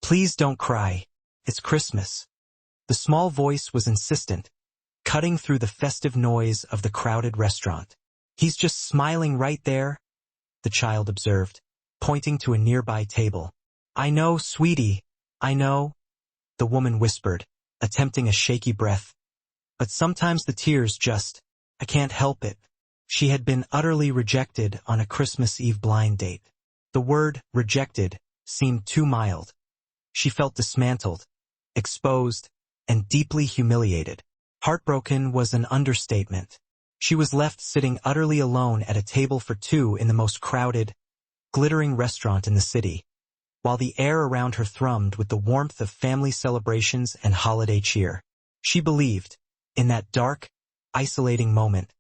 Please don't cry. It's Christmas. The small voice was insistent, cutting through the festive noise of the crowded restaurant. He's just smiling right there, the child observed, pointing to a nearby table. I know, sweetie, I know, the woman whispered, attempting a shaky breath. But sometimes the tears I can't help it. She had been utterly rejected on a Christmas Eve blind date. The word, rejected, seemed too mild. She felt dismantled, exposed, and deeply humiliated. Heartbroken was an understatement. She was left sitting utterly alone at a table for two in the most crowded, glittering restaurant in the city, while the air around her thrummed with the warmth of family celebrations and holiday cheer. She believed, in that dark, isolating moment,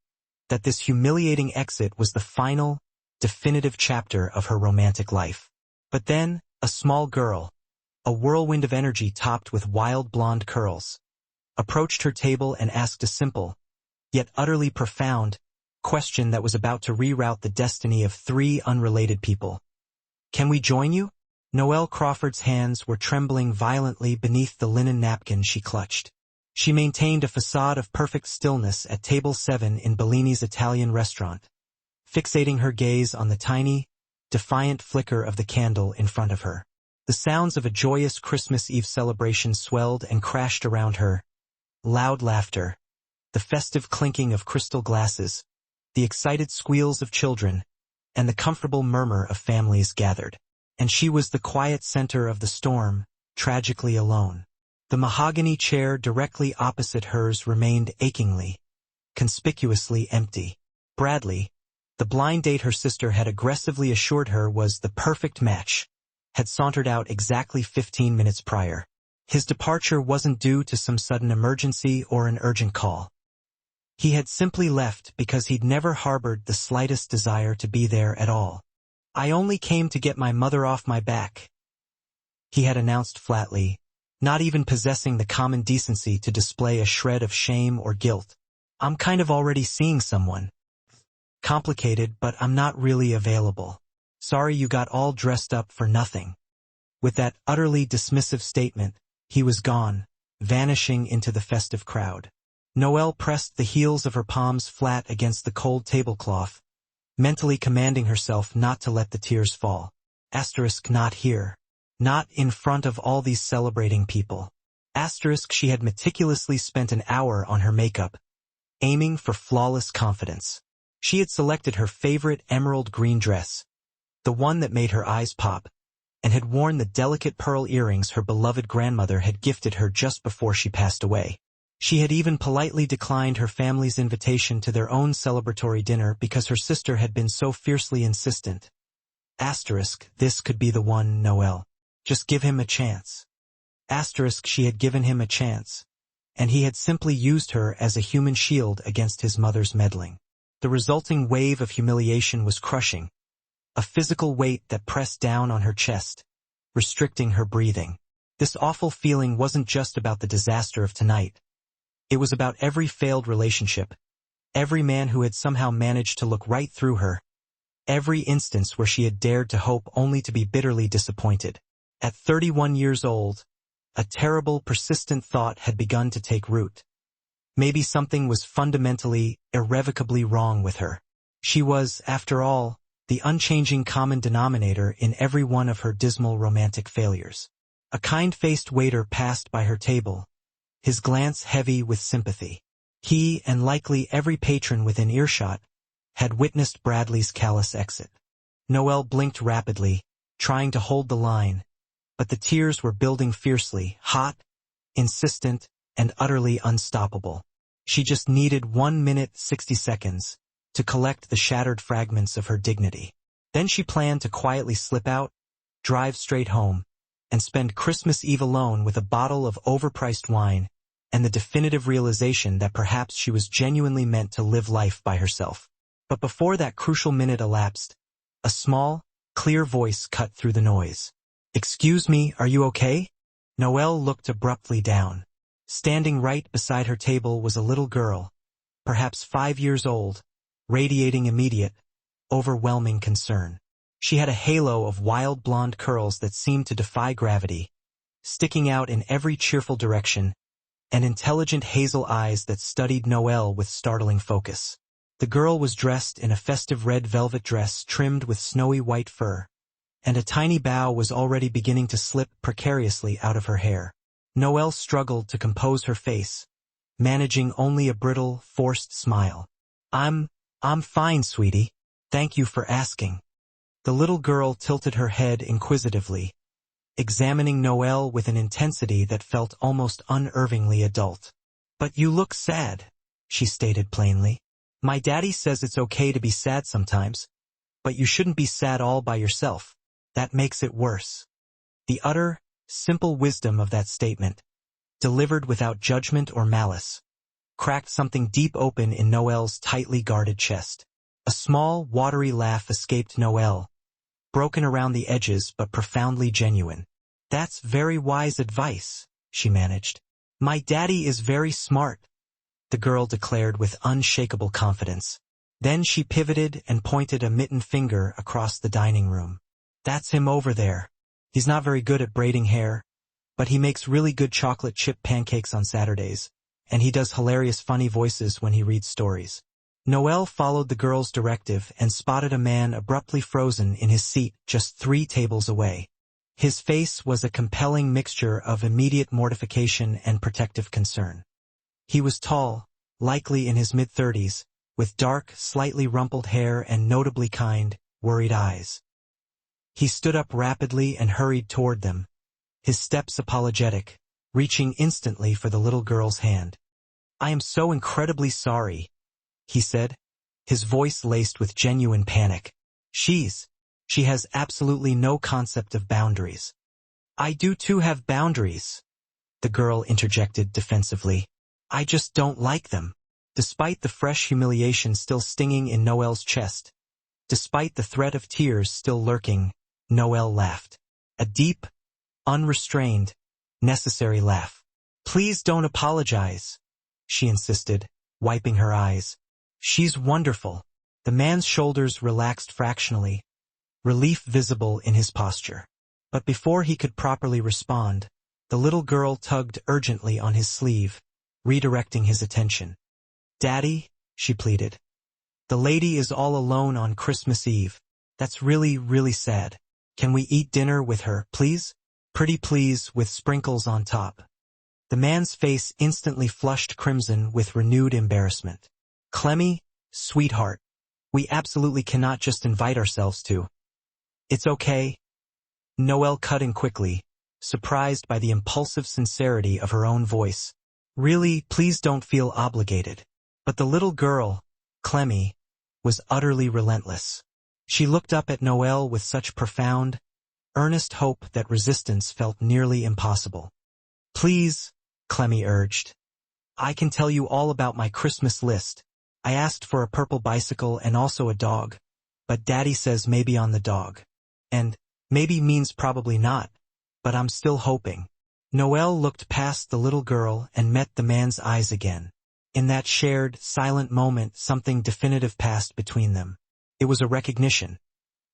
that this humiliating exit was the final, definitive chapter of her romantic life. But then, a small girl, a whirlwind of energy topped with wild blonde curls, approached her table and asked a simple, yet utterly profound, question that was about to reroute the destiny of three unrelated people. Can we join you? Noelle Crawford's hands were trembling violently beneath the linen napkin she clutched. She maintained a facade of perfect stillness at table 7 in Bellini's Italian restaurant, fixating her gaze on the tiny, defiant flicker of the candle in front of her. The sounds of a joyous Christmas Eve celebration swelled and crashed around her. Loud laughter, the festive clinking of crystal glasses, the excited squeals of children, and the comfortable murmur of families gathered. And she was the quiet center of the storm, tragically alone. The mahogany chair directly opposite hers remained achingly, conspicuously empty. Bradley, the blind date her sister had aggressively assured her was the perfect match, had sauntered out exactly 15 minutes prior. His departure wasn't due to some sudden emergency or an urgent call. He had simply left because he'd never harbored the slightest desire to be there at all. I only came to get my mother off my back, he had announced flatly, not even possessing the common decency to display a shred of shame or guilt. I'm kind of already seeing someone. Complicated, but I'm not really available. Sorry you got all dressed up for nothing. With that utterly dismissive statement, he was gone, vanishing into the festive crowd. Noelle pressed the heels of her palms flat against the cold tablecloth, mentally commanding herself not to let the tears fall. Asterisk not here. Not in front of all these celebrating people. Asterisk she had meticulously spent an hour on her makeup, aiming for flawless confidence. She had selected her favorite emerald green dress, the one that made her eyes pop, and had worn the delicate pearl earrings her beloved grandmother had gifted her just before she passed away. She had even politely declined her family's invitation to their own celebratory dinner because her sister had been so fiercely insistent. Asterisk, this could be the one, Noelle. Just give him a chance. Asterisk, she had given him a chance, and he had simply used her as a human shield against his mother's meddling. The resulting wave of humiliation was crushing, a physical weight that pressed down on her chest, restricting her breathing. This awful feeling wasn't just about the disaster of tonight. It was about every failed relationship, every man who had somehow managed to look right through her, every instance where she had dared to hope only to be bitterly disappointed. At 31 years old, a terrible, persistent thought had begun to take root. Maybe something was fundamentally, irrevocably wrong with her. She was, after all, the unchanging common denominator in every one of her dismal romantic failures. A kind-faced waiter passed by her table, his glance heavy with sympathy. He, and likely every patron within earshot, had witnessed Bradley's callous exit. Noelle blinked rapidly, trying to hold the line, but the tears were building fiercely, hot, insistent, and utterly unstoppable. She just needed 1 minute 60 seconds to collect the shattered fragments of her dignity. Then she planned to quietly slip out, drive straight home, and spend Christmas Eve alone with a bottle of overpriced wine and the definitive realization that perhaps she was genuinely meant to live life by herself. But before that crucial minute elapsed, a small, clear voice cut through the noise. Excuse me, are you okay? Noelle looked abruptly down. Standing right beside her table was a little girl, perhaps 5 years old, radiating immediate, overwhelming concern. She had a halo of wild blonde curls that seemed to defy gravity, sticking out in every cheerful direction, and intelligent hazel eyes that studied Noelle with startling focus. The girl was dressed in a festive red velvet dress trimmed with snowy white fur, and a tiny bow was already beginning to slip precariously out of her hair. Noelle struggled to compose her face, managing only a brittle, forced smile. I'm fine, sweetie. Thank you for asking." The little girl tilted her head inquisitively, examining Noelle with an intensity that felt almost unnervingly adult. "But you look sad," she stated plainly. "My daddy says it's okay to be sad sometimes, but you shouldn't be sad all by yourself. That makes it worse." The utter, simple wisdom of that statement, delivered without judgment or malice, cracked something deep open in Noelle's tightly guarded chest. A small, watery laugh escaped Noelle, broken around the edges but profoundly genuine. "That's very wise advice," she managed. "My daddy is very smart," the girl declared with unshakable confidence. Then she pivoted and pointed a mittened finger across the dining room. "That's him over there. He's not very good at braiding hair, but he makes really good chocolate chip pancakes on Saturdays, and he does hilarious funny voices when he reads stories." Noelle followed the girl's directive and spotted a man abruptly frozen in his seat just 3 tables away. His face was a compelling mixture of immediate mortification and protective concern. He was tall, likely in his mid-30s, with dark, slightly rumpled hair and notably kind, worried eyes. He stood up rapidly and hurried toward them, his steps apologetic, reaching instantly for the little girl's hand. "I am so incredibly sorry," he said, his voice laced with genuine panic. She has absolutely no concept of boundaries." "I do too have boundaries," the girl interjected defensively. "I just don't like them." Despite the fresh humiliation still stinging in Noelle's chest, despite the threat of tears still lurking, Noelle laughed. A deep, unrestrained, necessary laugh. "Please don't apologize," she insisted, wiping her eyes. "She's wonderful." The man's shoulders relaxed fractionally, relief visible in his posture. But before he could properly respond, the little girl tugged urgently on his sleeve, redirecting his attention. "Daddy," she pleaded. "The lady is all alone on Christmas Eve. That's really, really sad. Can we eat dinner with her, please? Pretty please, with sprinkles on top." The man's face instantly flushed crimson with renewed embarrassment. "Clemmy, sweetheart, we absolutely cannot just invite ourselves to." "It's okay." Noelle cut in quickly, surprised by the impulsive sincerity of her own voice. "Really, please don't feel obligated." But the little girl, Clemmy, was utterly relentless. She looked up at Noelle with such profound, earnest hope that resistance felt nearly impossible. "Please," Clemmy urged. "I can tell you all about my Christmas list. I asked for a purple bicycle and also a dog, but Daddy says maybe on the dog. And maybe means probably not, but I'm still hoping." Noelle looked past the little girl and met the man's eyes again. In that shared, silent moment, something definitive passed between them. It was a recognition.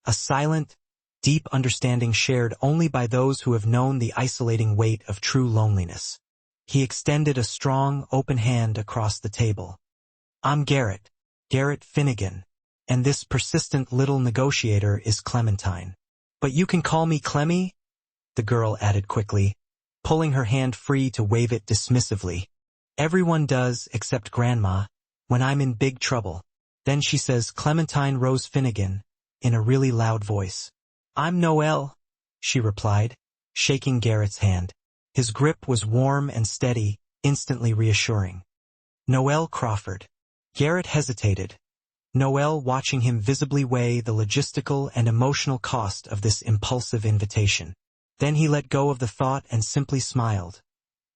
A silent, deep understanding shared only by those who have known the isolating weight of true loneliness. He extended a strong, open hand across the table. "I'm Garrett Finnegan, and this persistent little negotiator is Clementine. But you can call me Clemmy," the girl added quickly, pulling her hand free to wave it dismissively. "Everyone does, except Grandma, when I'm in big trouble." Then she says Clementine Rose Finnegan, in a really loud voice. "I'm Noelle," she replied, shaking Garrett's hand. His grip was warm and steady, instantly reassuring. "Noelle Crawford." Garrett hesitated, Noelle watching him visibly weigh the logistical and emotional cost of this impulsive invitation. Then he let go of the thought and simply smiled.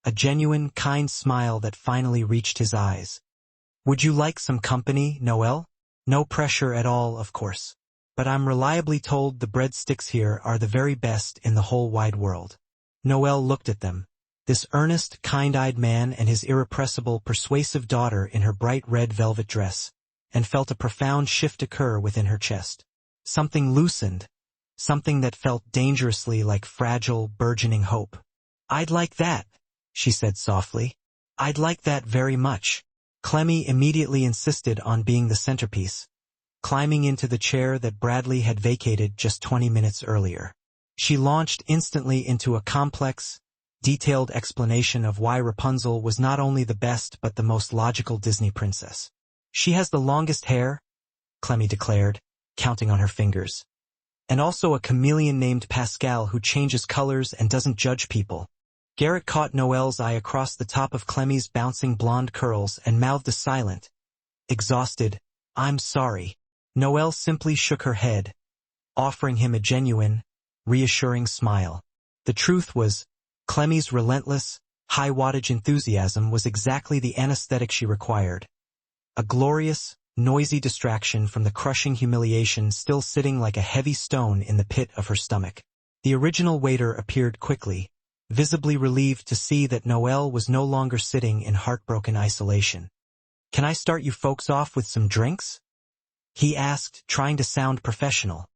A genuine, kind smile that finally reached his eyes. "Would you like some company, Noelle? No pressure at all, of course. But I'm reliably told the breadsticks here are the very best in the whole wide world." Noelle looked at them, this earnest, kind-eyed man and his irrepressible, persuasive daughter in her bright red velvet dress, and felt a profound shift occur within her chest. Something loosened, something that felt dangerously like fragile, burgeoning hope. "I'd like that," she said softly. "I'd like that very much." Clemmy immediately insisted on being the centerpiece, climbing into the chair that Bradley had vacated just 20 minutes earlier. She launched instantly into a complex, detailed explanation of why Rapunzel was not only the best but the most logical Disney princess. "She has the longest hair," Clemmy declared, counting on her fingers. "And also a chameleon named Pascal who changes colors and doesn't judge people." Garrett caught Noelle's eye across the top of Clemmy's bouncing blonde curls and mouthed a silent, exhausted, "I'm sorry." Noelle simply shook her head, offering him a genuine, reassuring smile. The truth was, Clemmy's relentless, high-wattage enthusiasm was exactly the anesthetic she required. A glorious, noisy distraction from the crushing humiliation still sitting like a heavy stone in the pit of her stomach. The original waiter appeared quickly, visibly relieved to see that Noelle was no longer sitting in heartbroken isolation. "Can I start you folks off with some drinks?" he asked, trying to sound professional.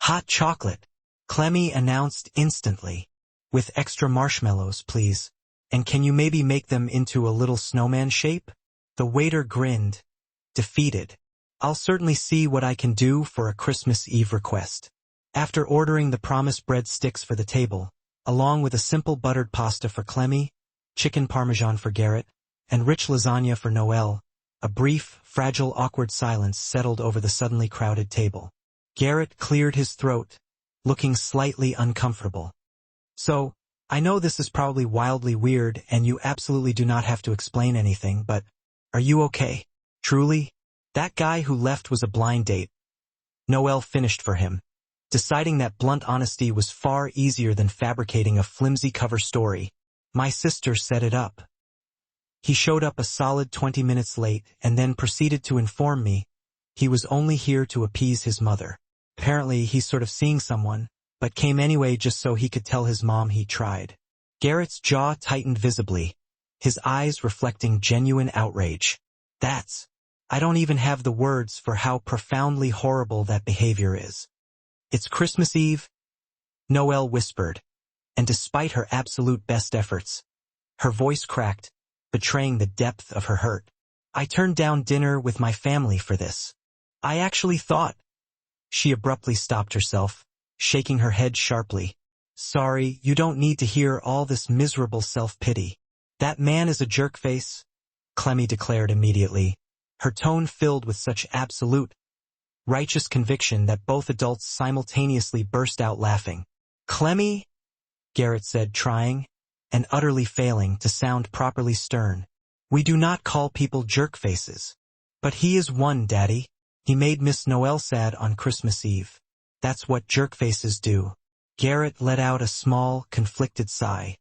"Hot chocolate," Clemmy announced instantly. "With extra marshmallows, please. And can you maybe make them into a little snowman shape?" The waiter grinned, defeated. "I'll certainly see what I can do for a Christmas Eve request." After ordering the promised breadsticks for the table, along with a simple buttered pasta for Clemmy, chicken parmesan for Garrett, and rich lasagna for Noelle, a brief, fragile, awkward silence settled over the suddenly crowded table. Garrett cleared his throat, looking slightly uncomfortable. "So, I know this is probably wildly weird and you absolutely do not have to explain anything, but are you okay? Truly? That guy who left was a blind date." Noelle finished for him, deciding that blunt honesty was far easier than fabricating a flimsy cover story. "My sister set it up." He showed up a solid 20 minutes late and then proceeded to inform me he was only here to appease his mother. Apparently he's sort of seeing someone, but came anyway just so he could tell his mom he tried. Garrett's jaw tightened visibly, his eyes reflecting genuine outrage. I don't even have the words for how profoundly horrible that behavior is." "It's Christmas Eve," Noelle whispered, and despite her absolute best efforts, her voice cracked, betraying the depth of her hurt. "I turned down dinner with my family for this. I actually thought—" She abruptly stopped herself, shaking her head sharply. "Sorry, you don't need to hear all this miserable self-pity. That man is a jerkface," Clemmy declared immediately, her tone filled with such absolute, righteous conviction that both adults simultaneously burst out laughing. "Clemmy?" Garrett said, trying, and utterly failing, to sound properly stern. "We do not call people jerk faces. But he is one, Daddy. He made Miss Noelle sad on Christmas Eve. That's what jerk faces do." Garrett let out a small, conflicted sigh.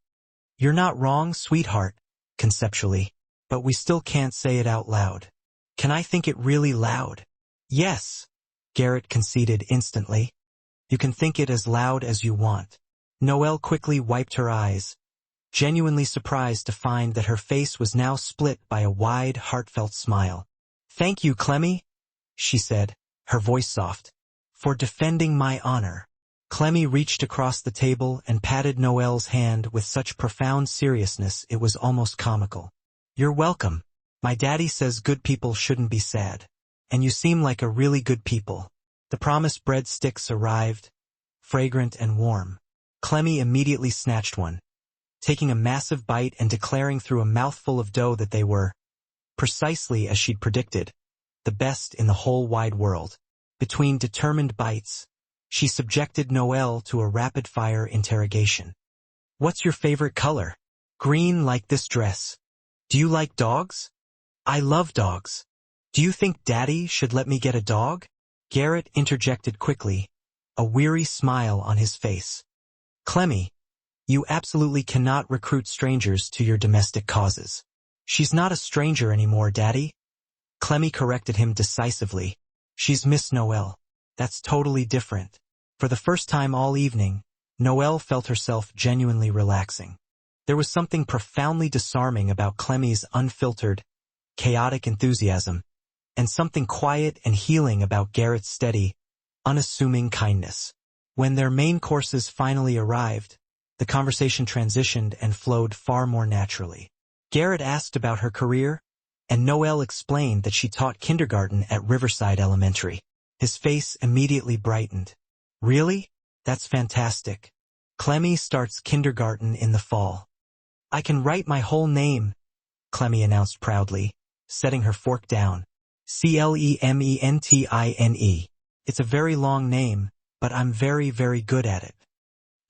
"You're not wrong, sweetheart, conceptually, but we still can't say it out loud." "Can I think it really loud?" "Yes," Garrett conceded instantly. "You can think it as loud as you want." Noelle quickly wiped her eyes, genuinely surprised to find that her face was now split by a wide, heartfelt smile. "Thank you, Clemmy," she said, her voice soft, "for defending my honor." Clemmy reached across the table and patted Noelle's hand with such profound seriousness it was almost comical. "You're welcome. My daddy says good people shouldn't be sad. And you seem like a really good people." The promised breadsticks arrived, fragrant and warm. Clemmy immediately snatched one, taking a massive bite and declaring through a mouthful of dough that they were, precisely as she'd predicted, the best in the whole wide world. Between determined bites, she subjected Noelle to a rapid-fire interrogation. "What's your favorite color?" "Green, like this dress." "Do you like dogs?" "I love dogs." "Do you think Daddy should let me get a dog?" Garrett interjected quickly, a weary smile on his face. "Clemmy, you absolutely cannot recruit strangers to your domestic causes." "She's not a stranger anymore, Daddy," Clemmy corrected him decisively. "She's Miss Noelle. That's totally different." For the first time all evening, Noelle felt herself genuinely relaxing. There was something profoundly disarming about Clemmy's unfiltered, chaotic enthusiasm, and something quiet and healing about Garrett's steady, unassuming kindness. When their main courses finally arrived, the the conversation transitioned and flowed far more naturally. Garrett asked about her career, and Noelle explained that she taught kindergarten at Riverside Elementary. His face immediately brightened. Really? That's fantastic. Clemmy starts kindergarten in the fall. I can write my whole name, Clemmy announced proudly, setting her fork down. Clementine. It's a very long name, but I'm very, very good at it.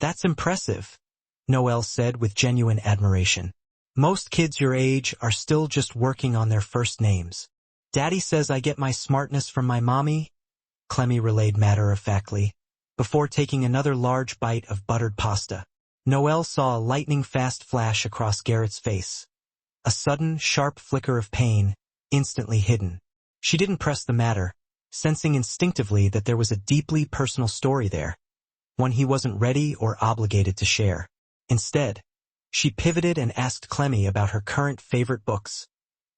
That's impressive, Noelle said with genuine admiration. Most kids your age are still just working on their first names. Daddy says I get my smartness from my mommy, Clemmy relayed matter-of-factly, before taking another large bite of buttered pasta. Noelle saw a lightning-fast flash across Garrett's face. A sudden, sharp flicker of pain, instantly hidden. She didn't press the matter, sensing instinctively that there was a deeply personal story there, one he wasn't ready or obligated to share. Instead, she pivoted and asked Clemmy about her current favorite books,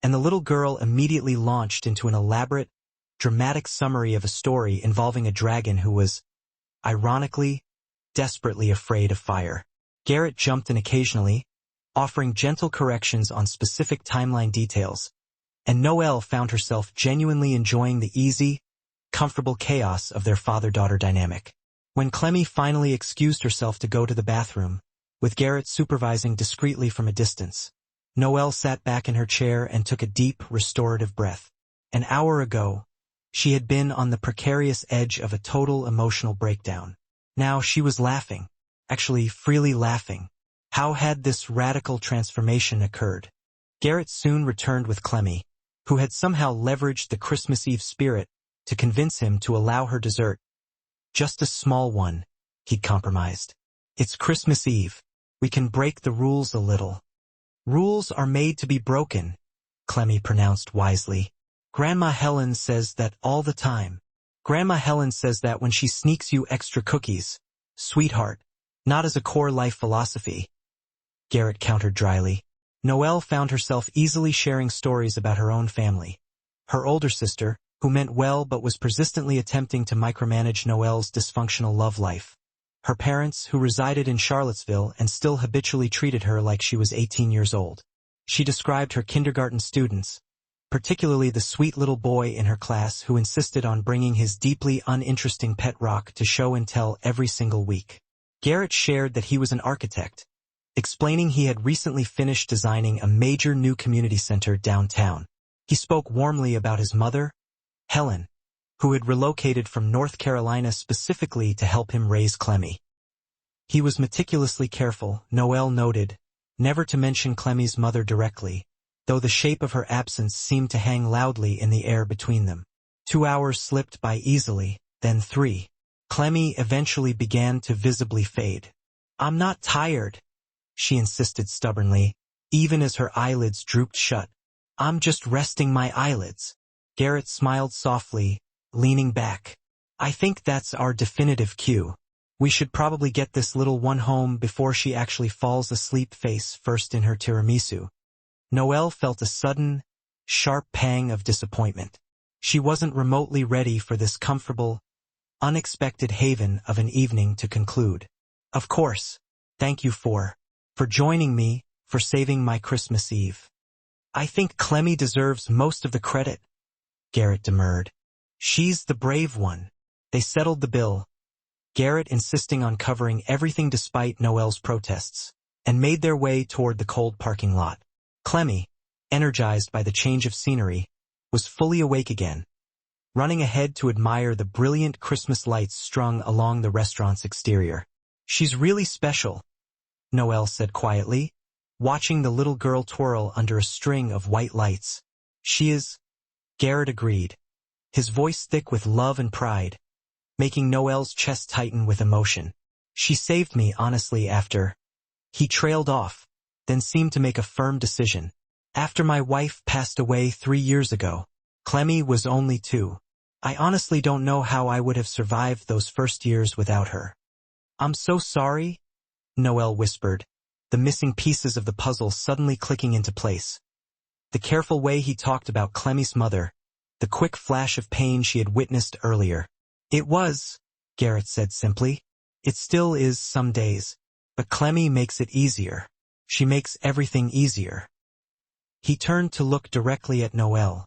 and the little girl immediately launched into an elaborate, dramatic summary of a story involving a dragon who was, ironically, desperately afraid of fire. Garrett jumped in occasionally, offering gentle corrections on specific timeline details, and Noelle found herself genuinely enjoying the easy, comfortable chaos of their father-daughter dynamic. When Clemmy finally excused herself to go to the bathroom, with Garrett supervising discreetly from a distance, Noelle sat back in her chair and took a deep, restorative breath. An hour ago, she had been on the precarious edge of a total emotional breakdown. Now she was laughing, actually freely laughing. How had this radical transformation occurred? Garrett soon returned with Clemmy, who had somehow leveraged the Christmas Eve spirit to convince him to allow her dessert. Just a small one, he'd compromised. It's Christmas Eve. We can break the rules a little. Rules are made to be broken, Clemmy pronounced wisely. Grandma Helen says that all the time. Grandma Helen says that when she sneaks you extra cookies, sweetheart, not as a core life philosophy, Garrett countered dryly. Noelle found herself easily sharing stories about her own family. Her older sister, who meant well but was persistently attempting to micromanage Noelle's dysfunctional love life. Her parents, who resided in Charlottesville and still habitually treated her like she was 18 years old. She described her kindergarten students, particularly the sweet little boy in her class who insisted on bringing his deeply uninteresting pet rock to show and tell every single week. Garrett shared that he was an architect, explaining he had recently finished designing a major new community center downtown. He spoke warmly about his mother, Helen, who had relocated from North Carolina specifically to help him raise Clemmy. He was meticulously careful, Noelle noted, never to mention Clemmy's mother directly, though the shape of her absence seemed to hang loudly in the air between them. 2 hours slipped by easily, then 3. Clemmy eventually began to visibly fade. I'm not tired, she insisted stubbornly, even as her eyelids drooped shut. I'm just resting my eyelids. Garrett smiled softly, leaning back. I think that's our definitive cue. We should probably get this little one home before she actually falls asleep face first in her tiramisu. Noelle felt a sudden, sharp pang of disappointment. She wasn't remotely ready for this comfortable, unexpected haven of an evening to conclude. Of course. Thank you for joining me, for saving my Christmas Eve. I think Clemmy deserves most of the credit, Garrett demurred. She's the brave one. They settled the bill, Garrett insisting on covering everything despite Noelle's protests, and made their way toward the cold parking lot. Clemmy, energized by the change of scenery, was fully awake again, running ahead to admire the brilliant Christmas lights strung along the restaurant's exterior. She's really special, Noelle said quietly, watching the little girl twirl under a string of white lights. She is, Garrett agreed, his voice thick with love and pride, making Noelle's chest tighten with emotion. She saved me, honestly, after. He trailed off, then seemed to make a firm decision. After my wife passed away 3 years ago. Clemmy was only 2. I honestly don't know how I would have survived those first years without her. I'm so sorry, Noelle whispered, the missing pieces of the puzzle suddenly clicking into place. The careful way he talked about Clemmy's mother, the quick flash of pain she had witnessed earlier. It was, Garrett said simply. It still is some days. But Clemmy makes it easier. She makes everything easier. He turned to look directly at Noelle,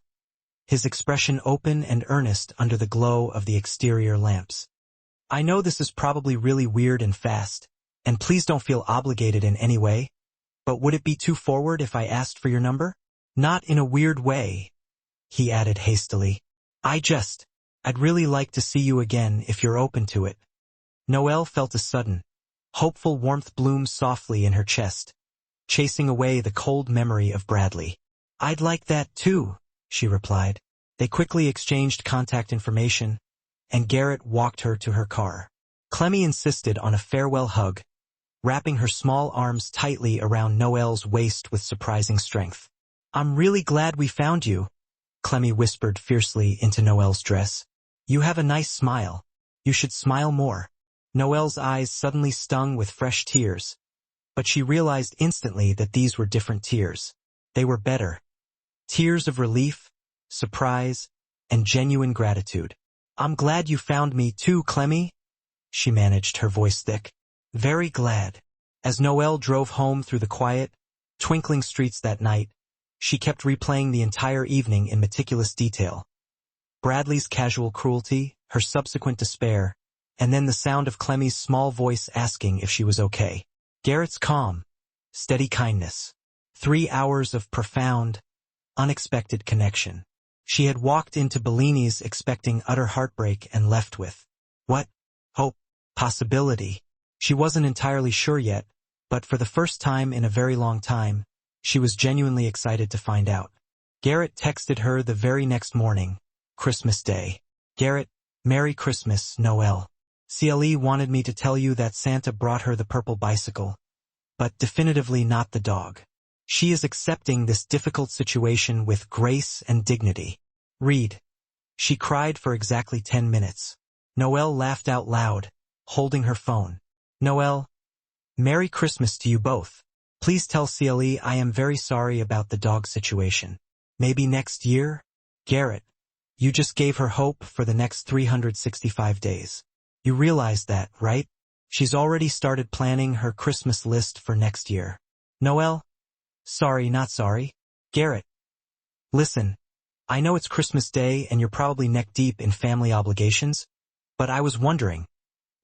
his expression open and earnest under the glow of the exterior lamps. I know this is probably really weird and fast, and please don't feel obligated in any way, but would it be too forward if I asked for your number? Not in a weird way, he added hastily. I'd really like to see you again if you're open to it. Noelle felt a sudden, hopeful warmth bloom softly in her chest, chasing away the cold memory of Bradley. I'd like that too, she replied. They quickly exchanged contact information, and Garrett walked her to her car. Clemmy insisted on a farewell hug, wrapping her small arms tightly around Noelle's waist with surprising strength. I'm really glad we found you, Clemmy whispered fiercely into Noelle's dress. You have a nice smile. You should smile more. Noelle's eyes suddenly stung with fresh tears, but she realized instantly that these were different tears. They were better. Tears of relief, surprise, and genuine gratitude. I'm glad you found me too, Clemmy, she managed, her voice thick. Very glad. As Noelle drove home through the quiet, twinkling streets that night, she kept replaying the entire evening in meticulous detail. Bradley's casual cruelty, her subsequent despair, and then the sound of Clemmy's small voice asking if she was okay. Garrett's calm, steady kindness. 3 hours of profound, unexpected connection. She had walked into Bellini's expecting utter heartbreak and left with what? Hope. Possibility. She wasn't entirely sure yet, but for the first time in a very long time, she was genuinely excited to find out. Garrett texted her the very next morning, Christmas Day. Garrett, Merry Christmas, Noelle. CLE wanted me to tell you that Santa brought her the purple bicycle, but definitively not the dog. She is accepting this difficult situation with grace and dignity. Read. She cried for exactly 10 minutes. Noelle laughed out loud, holding her phone. Noelle, Merry Christmas to you both. Please tell CLE I am very sorry about the dog situation. Maybe next year? Garrett, you just gave her hope for the next 365 days. You realize that, right? She's already started planning her Christmas list for next year. Noelle? Sorry, not sorry. Garrett. Listen, I know it's Christmas Day and you're probably neck-deep in family obligations, but I was wondering,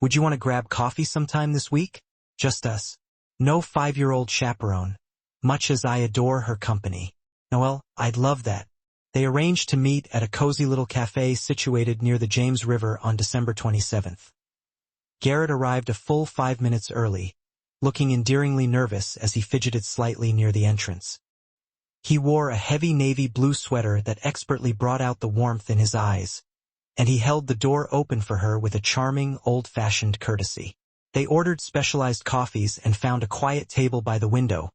would you want to grab coffee sometime this week? Just us. No 5-year-old chaperone, much as I adore her company. Noelle, I'd love that. They arranged to meet at a cozy little cafe situated near the James River on December 27th. Garrett arrived a full 5 minutes early, looking endearingly nervous as he fidgeted slightly near the entrance. He wore a heavy navy blue sweater that expertly brought out the warmth in his eyes, and he held the door open for her with a charming, old-fashioned courtesy. They ordered specialized coffees and found a quiet table by the window,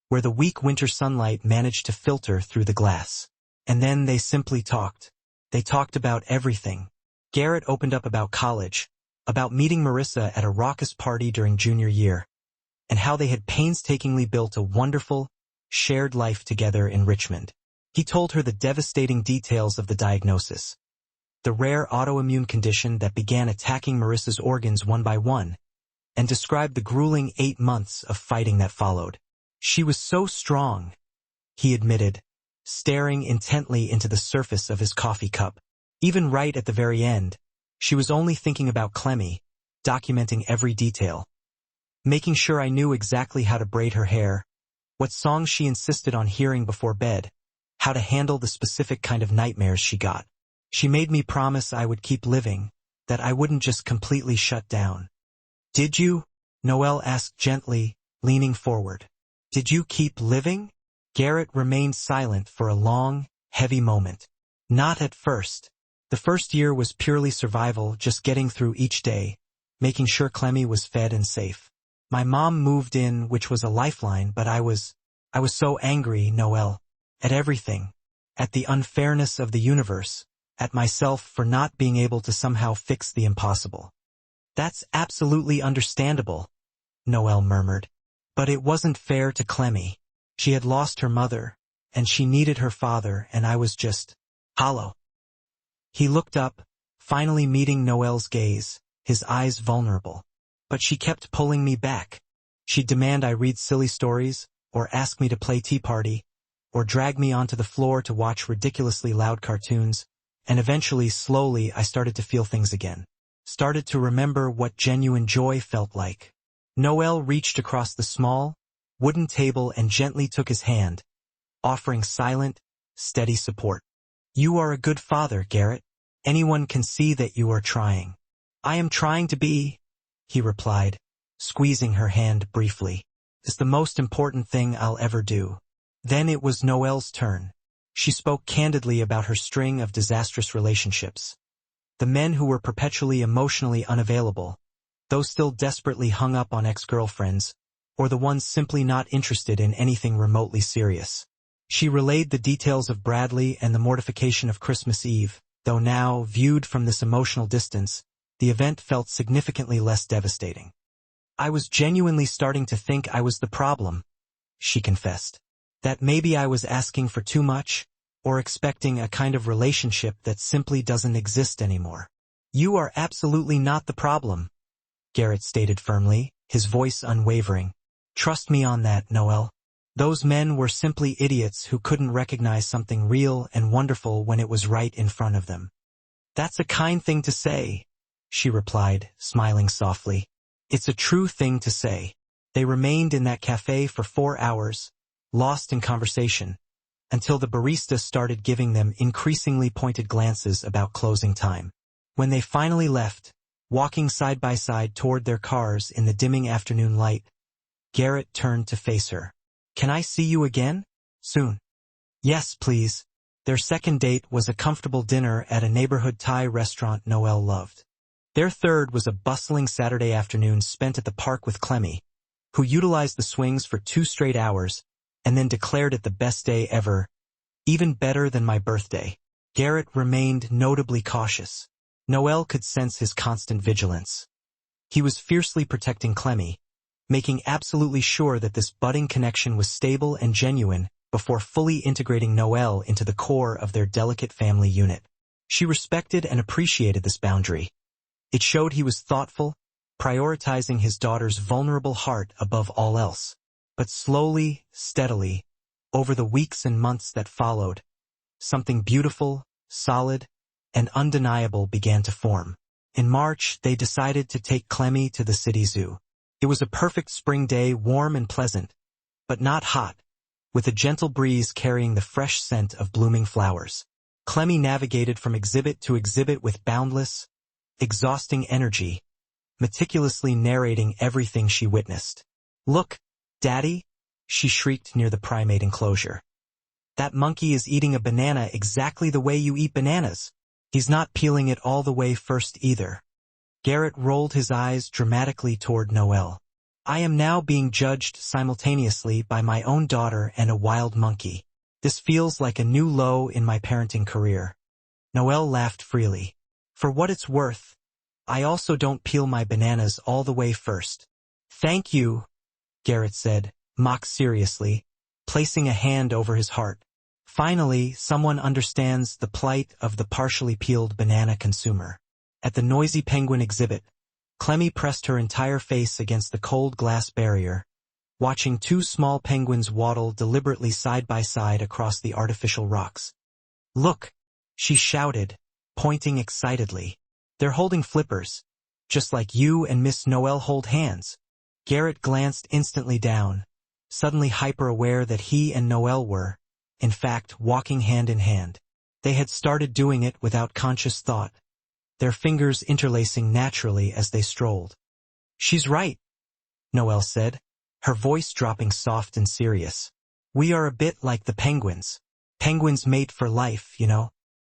where the weak winter sunlight managed to filter through the glass. And then they simply talked. They talked about everything. Garrett opened up about college, about meeting Marissa at a raucous party during junior year, and how they had painstakingly built a wonderful, shared life together in Richmond. He told her the devastating details of the diagnosis, the rare autoimmune condition that began attacking Marissa's organs one by one, and described the grueling 8 months of fighting that followed. She was so strong, he admitted, staring intently into the surface of his coffee cup. Even right at the very end, she was only thinking about Clemmy, documenting every detail, making sure I knew exactly how to braid her hair, what songs she insisted on hearing before bed, how to handle the specific kind of nightmares she got. She made me promise I would keep living, that I wouldn't just completely shut down. Did you? Noelle asked gently, leaning forward. Did you keep living? Garrett remained silent for a long, heavy moment. Not at first. The first year was purely survival, just getting through each day, making sure Clemmy was fed and safe. My mom moved in, which was a lifeline, but I was so angry, Noelle, at everything, at the unfairness of the universe, at myself for not being able to somehow fix the impossible. That's absolutely understandable, Noelle murmured. But it wasn't fair to Clemmy. She had lost her mother, and she needed her father, and I was just hollow. He looked up, finally meeting Noelle's gaze, his eyes vulnerable. But she kept pulling me back. She'd demand I read silly stories, or ask me to play tea party, or drag me onto the floor to watch ridiculously loud cartoons, and eventually, slowly, I started to feel things again. Started to remember what genuine joy felt like. Noel reached across the small, wooden table and gently took his hand, offering silent, steady support. You are a good father, Garrett. Anyone can see that you are trying. I am trying to be, he replied, squeezing her hand briefly. It's the most important thing I'll ever do. Then it was Noelle's turn. She spoke candidly about her string of disastrous relationships. The men who were perpetually emotionally unavailable, those still desperately hung up on ex-girlfriends, or the ones simply not interested in anything remotely serious. She relayed the details of Bradley and the mortification of Christmas Eve, though now, viewed from this emotional distance, the event felt significantly less devastating. I was genuinely starting to think I was the problem, she confessed. That maybe I was asking for too much, or expecting a kind of relationship that simply doesn't exist anymore. You are absolutely not the problem, Garrett stated firmly, his voice unwavering. Trust me on that, Noel. Those men were simply idiots who couldn't recognize something real and wonderful when it was right in front of them. That's a kind thing to say, she replied, smiling softly. It's a true thing to say. They remained in that cafe for 4 hours, lost in conversation, until the barista started giving them increasingly pointed glances about closing time. When they finally left, walking side by side toward their cars in the dimming afternoon light, Garrett turned to face her. Can I see you again? Soon. Yes, please. Their second date was a comfortable dinner at a neighborhood Thai restaurant Noel loved. Their third was a bustling Saturday afternoon spent at the park with Clemmy, who utilized the swings for 2 straight hours, and then declared it the best day ever, even better than my birthday. Garrett remained notably cautious. Noel could sense his constant vigilance. He was fiercely protecting Clemmy, making absolutely sure that this budding connection was stable and genuine before fully integrating Noel into the core of their delicate family unit. She respected and appreciated this boundary. It showed he was thoughtful, prioritizing his daughter's vulnerable heart above all else. But slowly, steadily, over the weeks and months that followed, something beautiful, solid, and undeniable began to form. In March, they decided to take Clemmy to the city zoo. It was a perfect spring day, warm and pleasant, but not hot, with a gentle breeze carrying the fresh scent of blooming flowers. Clemmy navigated from exhibit to exhibit with boundless, exhausting energy, meticulously narrating everything she witnessed. Look, Daddy, she shrieked near the primate enclosure. That monkey is eating a banana exactly the way you eat bananas. He's not peeling it all the way first either. Garrett rolled his eyes dramatically toward Noel. I am now being judged simultaneously by my own daughter and a wild monkey. This feels like a new low in my parenting career. Noel laughed freely. For what it's worth, I also don't peel my bananas all the way first. Thank you, Garrett said, mock seriously, placing a hand over his heart. Finally, someone understands the plight of the partially peeled banana consumer. At the noisy penguin exhibit, Clemmy pressed her entire face against the cold glass barrier, watching 2 small penguins waddle deliberately side by side across the artificial rocks. Look, she shouted, pointing excitedly. They're holding flippers, just like you and Miss Noel hold hands. Garrett glanced instantly down, suddenly hyper-aware that he and Noel were, in fact, walking hand in hand. They had started doing it without conscious thought, their fingers interlacing naturally as they strolled. She's right, Noel said, her voice dropping soft and serious. We are a bit like the penguins. Penguins mate for life, you know.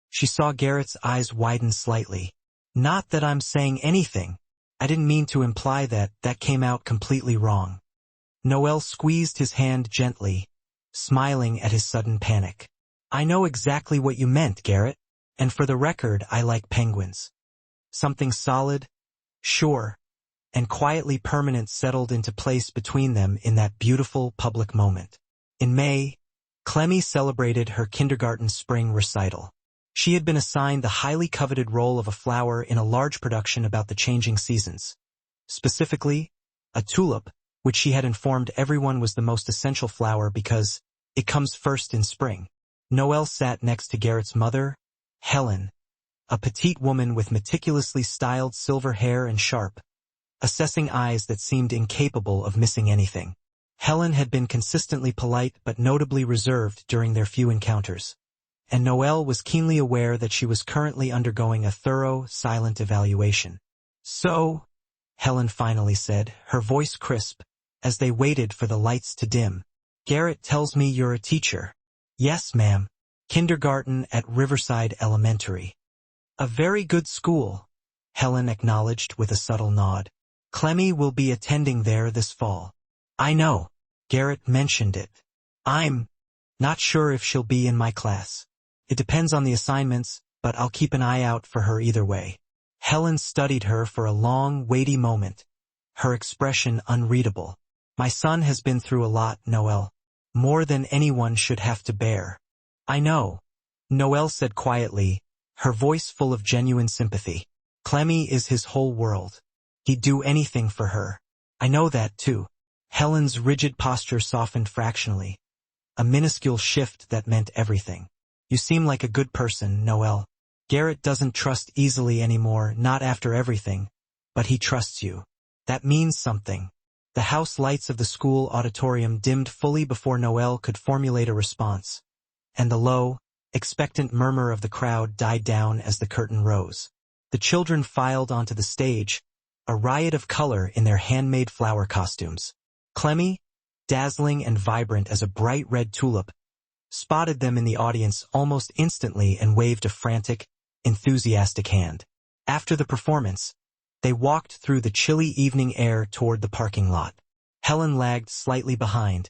She saw Garrett's eyes widen slightly. Not that I'm saying anything. I didn't mean to imply that. That came out completely wrong. Noel squeezed his hand gently, smiling at his sudden panic. I know exactly what you meant, Garrett. And for the record, I like penguins. Something solid, sure, and quietly permanent settled into place between them in that beautiful public moment. In May, Clemmy celebrated her kindergarten spring recital. She had been assigned the highly coveted role of a flower in a large production about the changing seasons. Specifically, a tulip, which she had informed everyone was the most essential flower because it comes first in spring. Noelle sat next to Garrett's mother, Helen, a petite woman with meticulously styled silver hair and sharp, assessing eyes that seemed incapable of missing anything. Helen had been consistently polite but notably reserved during their few encounters, and Noelle was keenly aware that she was currently undergoing a thorough, silent evaluation. "So," Helen finally said, her voice crisp, as they waited for the lights to dim, "Garrett tells me you're a teacher." "Yes, ma'am. Kindergarten at Riverside Elementary." "A very good school," Helen acknowledged with a subtle nod. "Clemmy will be attending there this fall." "I know. Garrett mentioned it. I'm not sure if she'll be in my class. It depends on the assignments, but I'll keep an eye out for her either way." Helen studied her for a long, weighty moment, her expression unreadable. "My son has been through a lot, Noelle. More than anyone should have to bear." "I know," Noelle said quietly, her voice full of genuine sympathy. "Clemmy is his whole world. He'd do anything for her." "I know that, too." Helen's rigid posture softened fractionally, a minuscule shift that meant everything. "You seem like a good person, Noelle. Garrett doesn't trust easily anymore, not after everything, but he trusts you. That means something." The house lights of the school auditorium dimmed fully before Noelle could formulate a response, and the low, expectant murmur of the crowd died down as the curtain rose. The children filed onto the stage, a riot of color in their handmade flower costumes. Clemmy, dazzling and vibrant as a bright red tulip, spotted them in the audience almost instantly and waved a frantic, enthusiastic hand. After the performance, they walked through the chilly evening air toward the parking lot. Helen lagged slightly behind,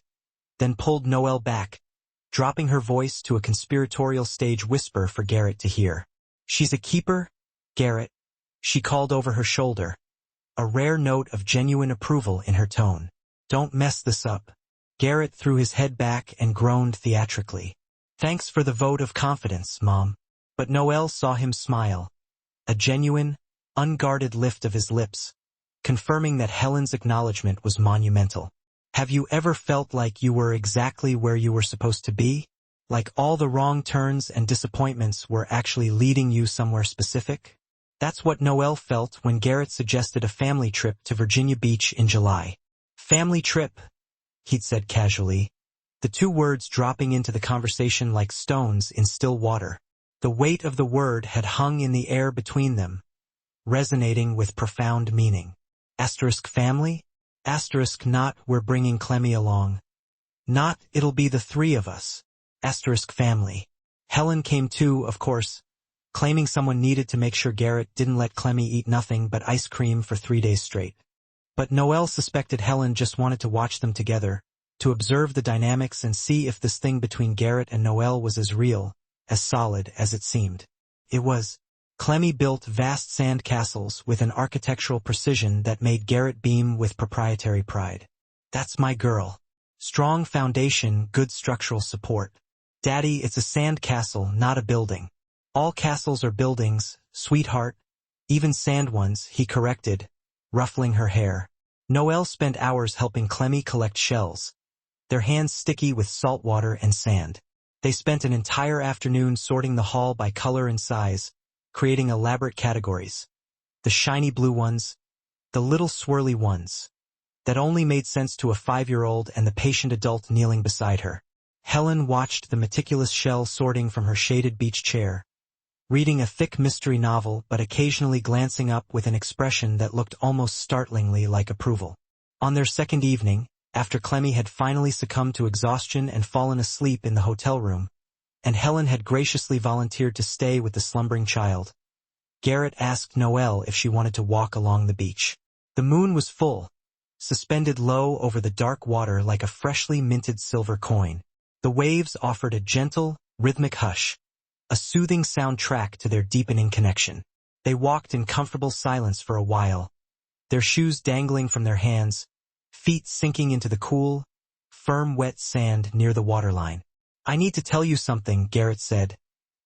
then pulled Noelle back, dropping her voice to a conspiratorial stage whisper for Garrett to hear. "She's a keeper, Garrett," she called over her shoulder, a rare note of genuine approval in her tone. "Don't mess this up." Garrett threw his head back and groaned theatrically. "Thanks for the vote of confidence, Mom." But Noelle saw him smile, a genuine, unguarded lift of his lips, confirming that Helen's acknowledgement was monumental. "Have you ever felt like you were exactly where you were supposed to be? Like all the wrong turns and disappointments were actually leading you somewhere specific?" That's what Noelle felt when Garrett suggested a family trip to Virginia Beach in July. "Family trip," he'd said casually, the two words dropping into the conversation like stones in still water. The weight of the word had hung in the air between them, resonating with profound meaning. Asterisk family? Asterisk not we're bringing Clemmy along. Not it'll be the three of us. Asterisk family. Helen came too, of course, claiming someone needed to make sure Garrett didn't let Clemmy eat nothing but ice cream for 3 days straight. But Noelle suspected Helen just wanted to watch them together, to observe the dynamics and see if this thing between Garrett and Noelle was as real, as solid as it seemed. It was. Clemmy built vast sand castles with an architectural precision that made Garrett beam with proprietary pride. "That's my girl. Strong foundation, good structural support. Daddy, it's a sand castle, not a building." "All castles are buildings, sweetheart. Even sand ones," he corrected, ruffling her hair. Noelle spent hours helping Clemmy collect shells, their hands sticky with salt water and sand. They spent an entire afternoon sorting the haul by color and size, creating elaborate categories. The shiny blue ones, the little swirly ones. That only made sense to a 5-year-old and the patient adult kneeling beside her. Helen watched the meticulous shell sorting from her shaded beach chair, reading a thick mystery novel but occasionally glancing up with an expression that looked almost startlingly like approval. On their second evening, after Clemmy had finally succumbed to exhaustion and fallen asleep in the hotel room, and Helen had graciously volunteered to stay with the slumbering child, Garrett asked Noelle if she wanted to walk along the beach. The moon was full, suspended low over the dark water like a freshly minted silver coin. The waves offered a gentle, rhythmic hush, a soothing soundtrack to their deepening connection. They walked in comfortable silence for a while, their shoes dangling from their hands, feet sinking into the cool, firm wet sand near the waterline. "I need to tell you something," Garrett said,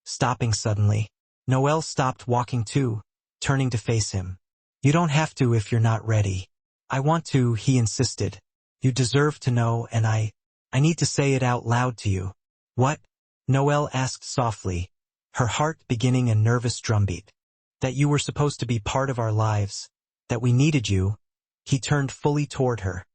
stopping suddenly. Noelle stopped walking too, turning to face him. "You don't have to if you're not ready." "I want to," he insisted, You deserve to know, and I need to say it out loud to you. What? Noelle asked softly, her heart beginning a nervous drumbeat. That you were supposed to be part of our lives, that we needed you. He turned fully toward her,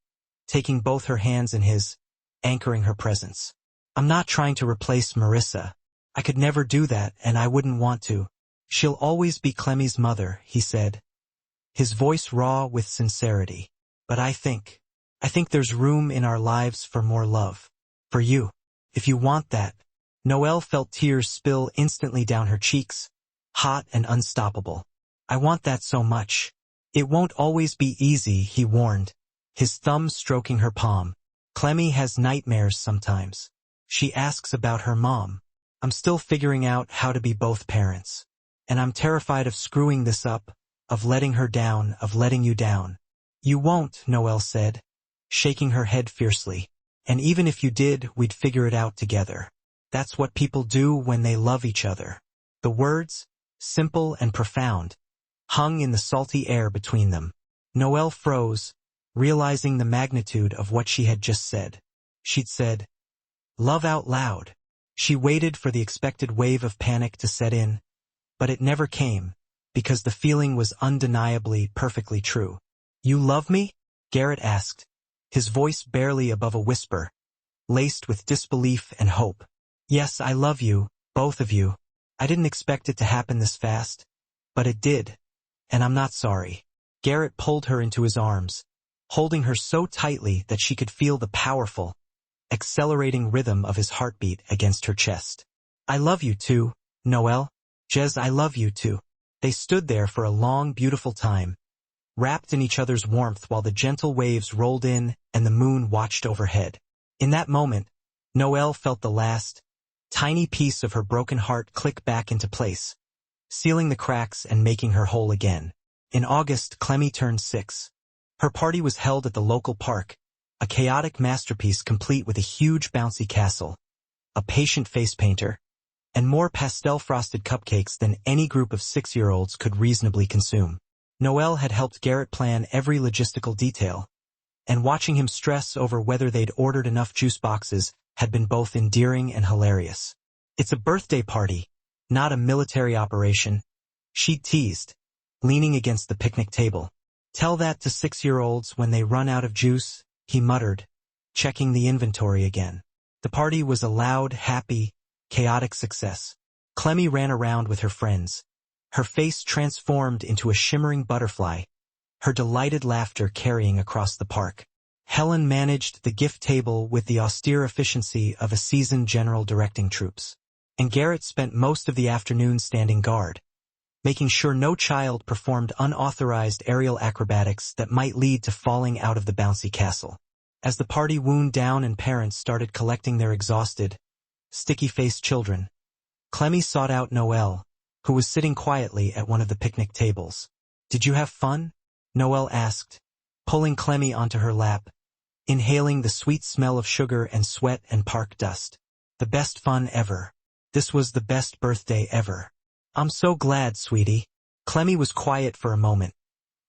taking both her hands in his, anchoring her presence. I'm not trying to replace Marissa. I could never do that, and I wouldn't want to. She'll always be Clemmie's mother, he said, his voice raw with sincerity. But I think there's room in our lives for more love. For you. If you want that. Noelle felt tears spill instantly down her cheeks, hot and unstoppable. I want that so much. It won't always be easy, he warned, his thumb stroking her palm. Clemmie has nightmares sometimes. She asks about her mom. I'm still figuring out how to be both parents. And I'm terrified of screwing this up, of letting her down, of letting you down. You won't, Noelle said, shaking her head fiercely. And even if you did, we'd figure it out together. That's what people do when they love each other. The words, simple and profound, hung in the salty air between them. Noelle froze, realizing the magnitude of what she had just said. She'd said, love out loud. She waited for the expected wave of panic to set in, but it never came, because the feeling was undeniably perfectly true. You love me? Garrett asked, his voice barely above a whisper, laced with disbelief and hope. Yes, I love you, both of you. I didn't expect it to happen this fast, but it did, and I'm not sorry. Garrett pulled her into his arms, holding her so tightly that she could feel the powerful, accelerating rhythm of his heartbeat against her chest. I love you too, Noelle. Jez, I love you too. They stood there for a long, beautiful time, wrapped in each other's warmth while the gentle waves rolled in and the moon watched overhead. In that moment, Noelle felt the last, tiny piece of her broken heart click back into place, sealing the cracks and making her whole again. In August, Clemmie turned 6. Her party was held at the local park, a chaotic masterpiece complete with a huge bouncy castle, a patient face painter, and more pastel-frosted cupcakes than any group of 6-year-olds could reasonably consume. Noelle had helped Garrett plan every logistical detail, and watching him stress over whether they'd ordered enough juice boxes had been both endearing and hilarious. It's a birthday party, not a military operation, she teased, leaning against the picnic table. Tell that to 6-year-olds when they run out of juice, he muttered, checking the inventory again. The party was a loud, happy, chaotic success. Clemmie ran around with her friends, her face transformed into a shimmering butterfly, her delighted laughter carrying across the park. Helen managed the gift table with the austere efficiency of a seasoned general directing troops. And Garrett spent most of the afternoon standing guard, making sure no child performed unauthorized aerial acrobatics that might lead to falling out of the bouncy castle. As the party wound down and parents started collecting their exhausted, sticky-faced children, Clemmie sought out Noelle, who was sitting quietly at one of the picnic tables. Did you have fun? Noelle asked, pulling Clemmie onto her lap, inhaling the sweet smell of sugar and sweat and park dust. The best fun ever. This was the best birthday ever. I'm so glad, sweetie. Clemmie was quiet for a moment,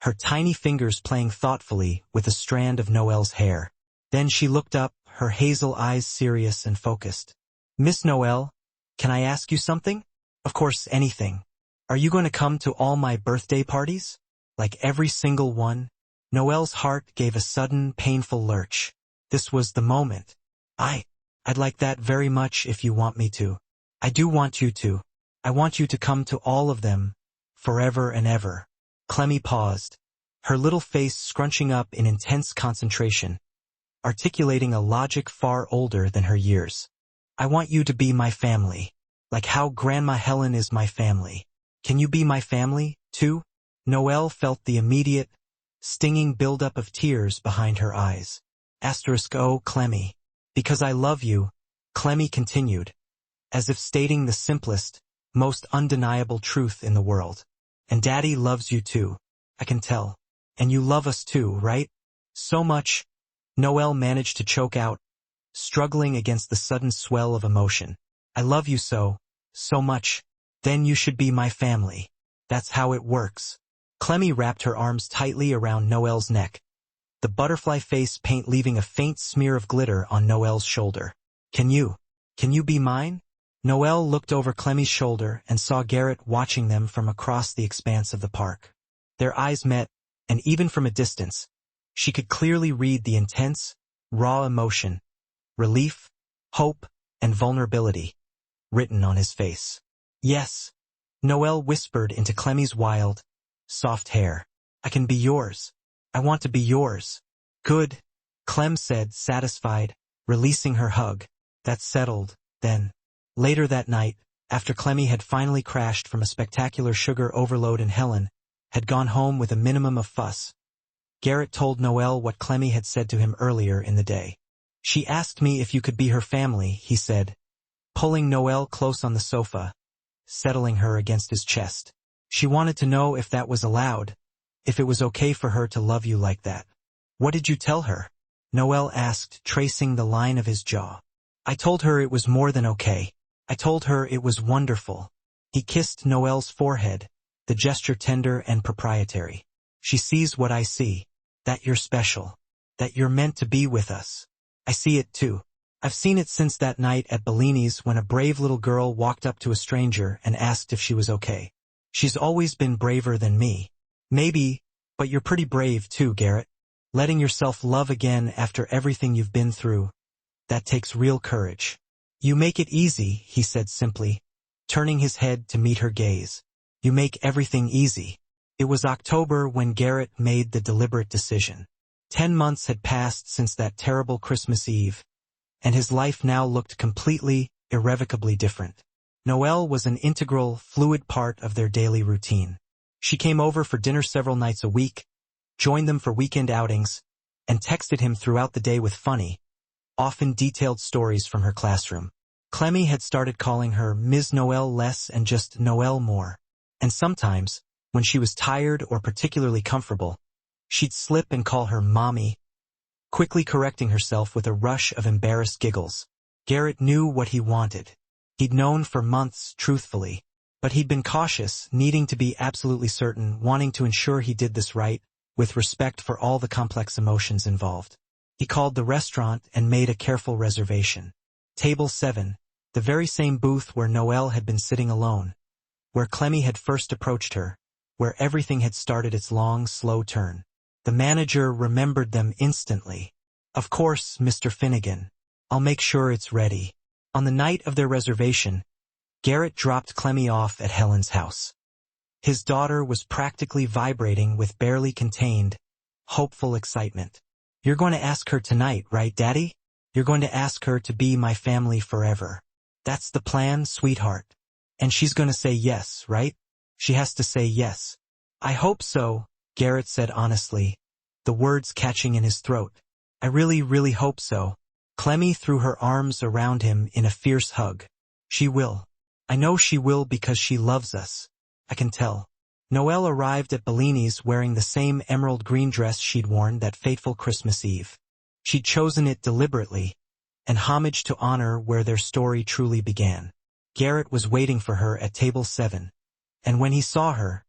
her tiny fingers playing thoughtfully with a strand of Noelle's hair. Then she looked up, her hazel eyes serious and focused. Miss Noelle, can I ask you something? Of course, anything. Are you going to come to all my birthday parties? Like every single one? Noelle's heart gave a sudden, painful lurch. This was the moment. I'd like that very much if you want me to. I do want you to. I want you to come to all of them, forever and ever. Clemmie paused, her little face scrunching up in intense concentration, articulating a logic far older than her years. I want you to be my family, like how Grandma Helen is my family. Can you be my family, too? Noelle felt the immediate, stinging buildup of tears behind her eyes. Oh, Clemmie. Because I love you, Clemmie continued, as if stating the simplest, most undeniable truth in the world. And Daddy loves you too, I can tell. And you love us too, right? So much, Noelle managed to choke out, struggling against the sudden swell of emotion. I love you so much. Then you should be my family. That's how it works. Clemmie wrapped her arms tightly around Noelle's neck, the butterfly face paint leaving a faint smear of glitter on Noelle's shoulder. Can you be mine? Noelle looked over Clemmie's shoulder and saw Garrett watching them from across the expanse of the park. Their eyes met, and even from a distance, she could clearly read the intense, raw emotion, relief, hope, and vulnerability written on his face. Yes, Noelle whispered into Clemmie's wild, soft hair. I can be yours. I want to be yours. Good, Clem said, satisfied, releasing her hug. That settled, then. Later that night, after Clemmie had finally crashed from a spectacular sugar overload and Helen had gone home with a minimum of fuss, Garrett told Noelle what Clemmie had said to him earlier in the day. She asked me if you could be her family, he said, pulling Noelle close on the sofa, settling her against his chest. She wanted to know if that was allowed, if it was okay for her to love you like that. What did you tell her? Noelle asked, tracing the line of his jaw. I told her it was more than okay. I told her it was wonderful. He kissed Noelle's forehead, the gesture tender and proprietary. She sees what I see, that you're special, that you're meant to be with us. I see it too. I've seen it since that night at Bellini's when a brave little girl walked up to a stranger and asked if she was okay. She's always been braver than me. Maybe, but you're pretty brave too, Garrett. Letting yourself love again after everything you've been through. That takes real courage. You make it easy, he said simply, turning his head to meet her gaze. You make everything easy. It was October when Garrett made the deliberate decision. 10 months had passed since that terrible Christmas Eve, and his life now looked completely, irrevocably different. Noelle was an integral, fluid part of their daily routine. She came over for dinner several nights a week, joined them for weekend outings, and texted him throughout the day with funny, often detailed stories from her classroom. Clemmie had started calling her Ms. Noelle less and just Noelle more. And sometimes, when she was tired or particularly comfortable, she'd slip and call her Mommy, quickly correcting herself with a rush of embarrassed giggles. Garrett knew what he wanted. He'd known for months, truthfully, but he'd been cautious, needing to be absolutely certain, wanting to ensure he did this right, with respect for all the complex emotions involved. He called the restaurant and made a careful reservation. Table 7, the very same booth where Noelle had been sitting alone, where Clemmie had first approached her, where everything had started its long, slow turn. The manager remembered them instantly. Of course, Mr. Finnegan. I'll make sure it's ready. On the night of their reservation, Garrett dropped Clemmie off at Helen's house. His daughter was practically vibrating with barely contained, hopeful excitement. You're going to ask her tonight, right, Daddy? You're going to ask her to be my family forever. That's the plan, sweetheart. And she's going to say yes, right? She has to say yes. I hope so, Garrett said honestly, the words catching in his throat. I really, really hope so. Clemmie threw her arms around him in a fierce hug. She will. I know she will because she loves us. I can tell. Noelle arrived at Bellini's wearing the same emerald green dress she'd worn that fateful Christmas Eve. She'd chosen it deliberately, an homage to honor where their story truly began. Garrett was waiting for her at table 7, and when he saw her,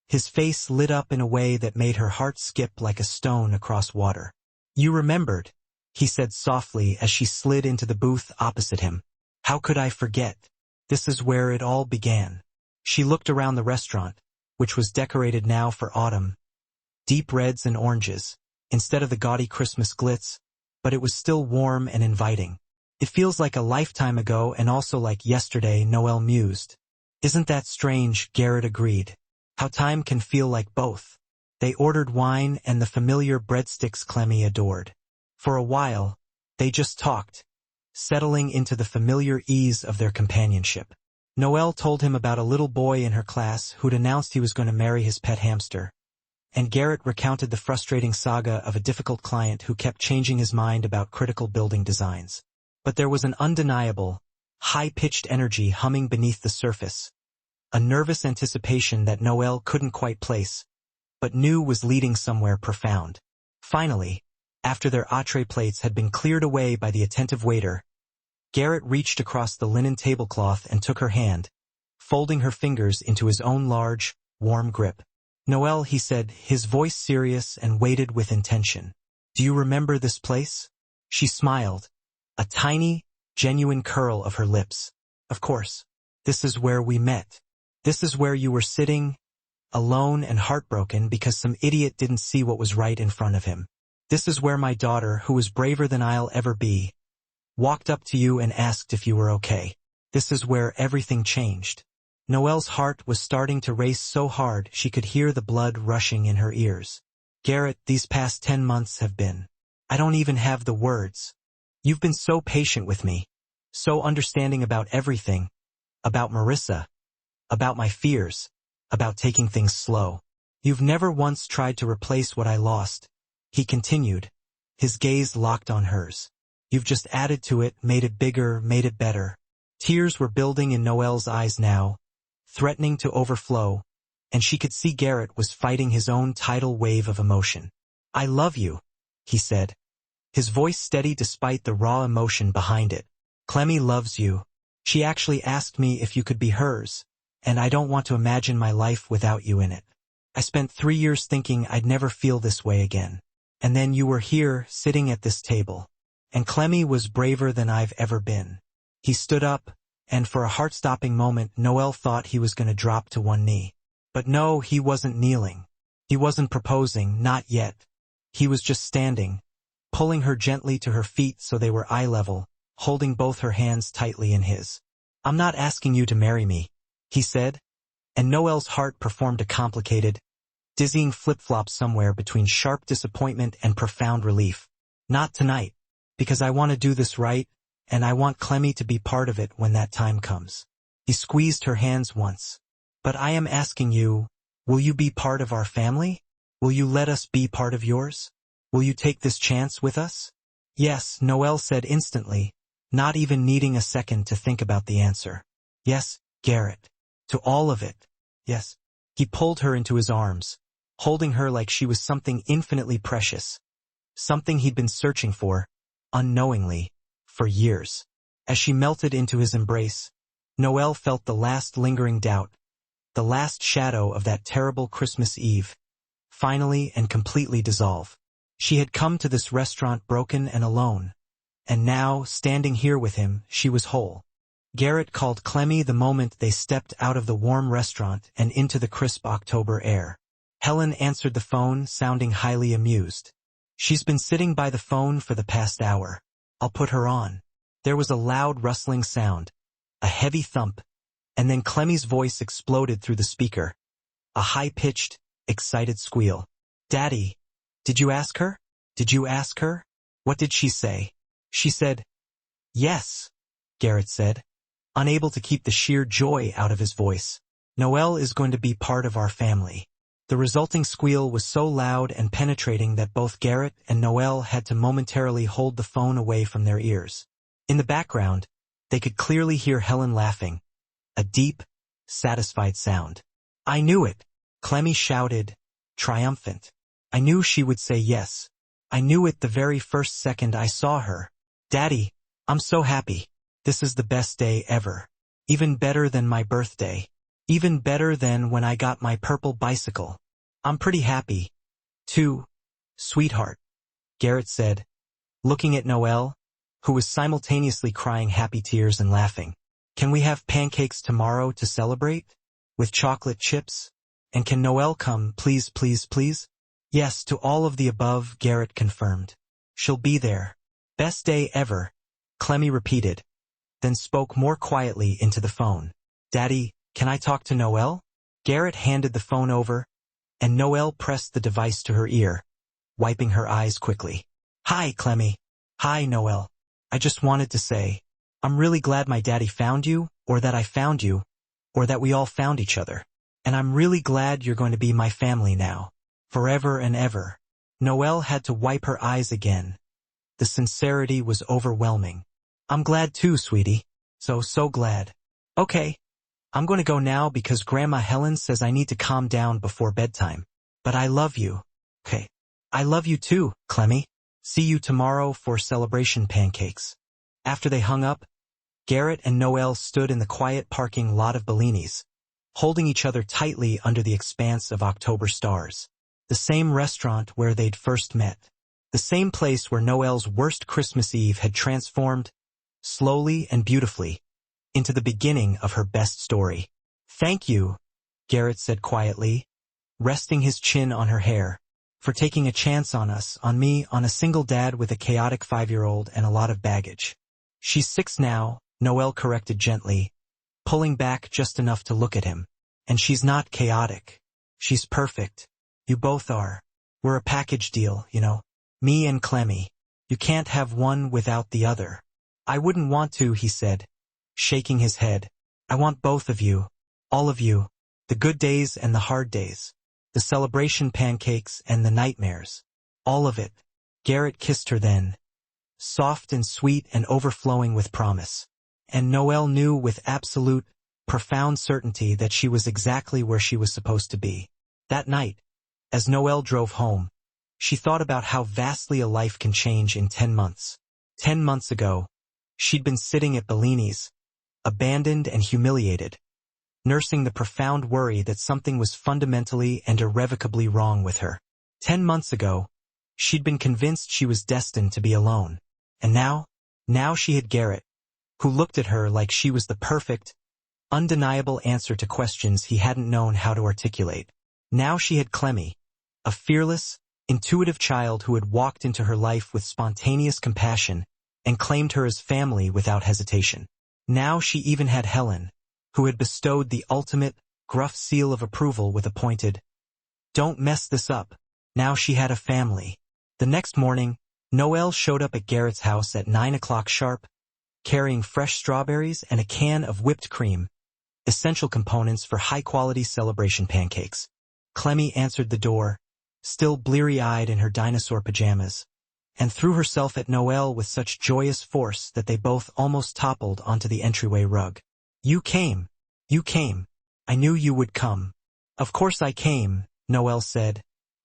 his face lit up in a way that made her heart skip like a stone across water. You remembered, he said softly as she slid into the booth opposite him. How could I forget? This is where it all began. She looked around the restaurant, which was decorated now for autumn. Deep reds and oranges, instead of the gaudy Christmas glitz, but it was still warm and inviting. It feels like a lifetime ago and also like yesterday, Noelle mused. Isn't that strange, Garrett agreed. How time can feel like both. They ordered wine and the familiar breadsticks Clemmie adored. For a while, they just talked, settling into the familiar ease of their companionship. Noelle told him about a little boy in her class who'd announced he was going to marry his pet hamster, and Garrett recounted the frustrating saga of a difficult client who kept changing his mind about critical building designs. But there was an undeniable, high-pitched energy humming beneath the surface, a nervous anticipation that Noelle couldn't quite place, but knew was leading somewhere profound. Finally, after their entree plates had been cleared away by the attentive waiter, Garrett reached across the linen tablecloth and took her hand, folding her fingers into his own large, warm grip. Noelle, he said, his voice serious and weighted with intention. Do you remember this place? She smiled, a tiny, genuine curl of her lips. Of course. This is where we met. This is where you were sitting, alone and heartbroken because some idiot didn't see what was right in front of him. This is where my daughter, who was braver than I'll ever be, walked up to you and asked if you were okay. This is where everything changed. Noelle's heart was starting to race so hard she could hear the blood rushing in her ears. Garrett, these past 10 months have been. I don't even have the words. You've been so patient with me, so understanding about everything, about Marissa, about my fears, about taking things slow. You've never once tried to replace what I lost, he continued, his gaze locked on hers. You've just added to it, made it bigger, made it better. Tears were building in Noelle's eyes now, threatening to overflow, and she could see Garrett was fighting his own tidal wave of emotion. I love you, he said, his voice steady despite the raw emotion behind it. Clemmy loves you. She actually asked me if you could be hers, and I don't want to imagine my life without you in it. I spent 3 years thinking I'd never feel this way again. And then you were here, sitting at this table. And Clemmy was braver than I've ever been. He stood up, and for a heart-stopping moment Noelle thought he was going to drop to one knee. But no, he wasn't kneeling. He wasn't proposing, not yet. He was just standing, pulling her gently to her feet so they were eye level, holding both her hands tightly in his. I'm not asking you to marry me, he said, and Noelle's heart performed a complicated, dizzying flip-flop somewhere between sharp disappointment and profound relief. Not tonight, because I want to do this right, and I want Clemmy to be part of it when that time comes. He squeezed her hands once. But I am asking you, will you be part of our family? Will you let us be part of yours? Will you take this chance with us? Yes, Noelle said instantly, not even needing a second to think about the answer. Yes, Garrett. To all of it. Yes. He pulled her into his arms, holding her like she was something infinitely precious. Something he'd been searching for, unknowingly, for years. As she melted into his embrace, Noelle felt the last lingering doubt, the last shadow of that terrible Christmas Eve, finally and completely dissolve. She had come to this restaurant broken and alone, and now, standing here with him, she was whole. Garrett called Clemmy the moment they stepped out of the warm restaurant and into the crisp October air. Helen answered the phone, sounding highly amused. She's been sitting by the phone for the past hour. I'll put her on. There was a loud rustling sound, a heavy thump, and then Clemmy's voice exploded through the speaker. A high-pitched, excited squeal. Daddy, did you ask her? Did you ask her? What did she say? She said, yes, Garrett said, unable to keep the sheer joy out of his voice. Noelle is going to be part of our family. The resulting squeal was so loud and penetrating that both Garrett and Noelle had to momentarily hold the phone away from their ears. In the background, they could clearly hear Helen laughing, a deep, satisfied sound. I knew it, Clemmy shouted, triumphant. I knew she would say yes. I knew it the very first second I saw her. Daddy, I'm so happy. This is the best day ever. Even better than my birthday. Even better than when I got my purple bicycle. I'm pretty happy, too, sweetheart, Garrett said, looking at Noelle, who was simultaneously crying happy tears and laughing. Can we have pancakes tomorrow to celebrate? With chocolate chips? And can Noelle come, please, please, please? Yes, to all of the above, Garrett confirmed. She'll be there. Best day ever, Clemmy repeated, then spoke more quietly into the phone. Daddy, can I talk to Noelle? Garrett handed the phone over, and Noelle pressed the device to her ear, wiping her eyes quickly. Hi, Clemmy. Hi, Noelle. I just wanted to say, I'm really glad my daddy found you, or that I found you, or that we all found each other. And I'm really glad you're going to be my family now, forever and ever. Noelle had to wipe her eyes again. The sincerity was overwhelming. I'm glad too, sweetie. So glad. Okay. I'm going to go now because Grandma Helen says I need to calm down before bedtime. But I love you. Okay. I love you too, Clemmy. See you tomorrow for celebration pancakes. After they hung up, Garrett and Noelle stood in the quiet parking lot of Bellini's, holding each other tightly under the expanse of October stars. The same restaurant where they'd first met. The same place where Noelle's worst Christmas Eve had transformed, slowly and beautifully, into the beginning of her best story. "Thank you," Garrett said quietly, resting his chin on her hair, "for taking a chance on us, on me, on a single dad with a chaotic 5-year-old and a lot of baggage." "She's 6 now," Noelle corrected gently, pulling back just enough to look at him. "And she's not chaotic. She's perfect. You both are. We're a package deal, you know. Me and Clemmy. You can't have one without the other." "I wouldn't want to," he said, shaking his head. "I want both of you. All of you. The good days and the hard days. The celebration pancakes and the nightmares. All of it." Garrett kissed her then, soft and sweet and overflowing with promise. And Noelle knew with absolute, profound certainty that she was exactly where she was supposed to be. That night, as Noelle drove home, she thought about how vastly a life can change in 10 months. 10 months ago, she'd been sitting at Bellini's, abandoned and humiliated, nursing the profound worry that something was fundamentally and irrevocably wrong with her. 10 months ago, she'd been convinced she was destined to be alone. And now she had Garrett, who looked at her like she was the perfect, undeniable answer to questions he hadn't known how to articulate. Now she had Clemmy, a fearless, intuitive child who had walked into her life with spontaneous compassion and claimed her as family without hesitation. Now she even had Helen, who had bestowed the ultimate, gruff seal of approval with a pointed, "Don't mess this up." Now she had a family. The next morning, Noelle showed up at Garrett's house at 9 o'clock sharp, carrying fresh strawberries and a can of whipped cream, essential components for high-quality celebration pancakes. Clemmy answered the door, still bleary-eyed in her dinosaur pajamas, and threw herself at Noelle with such joyous force that they both almost toppled onto the entryway rug. You came. I knew you would come." "Of course I came," Noelle said,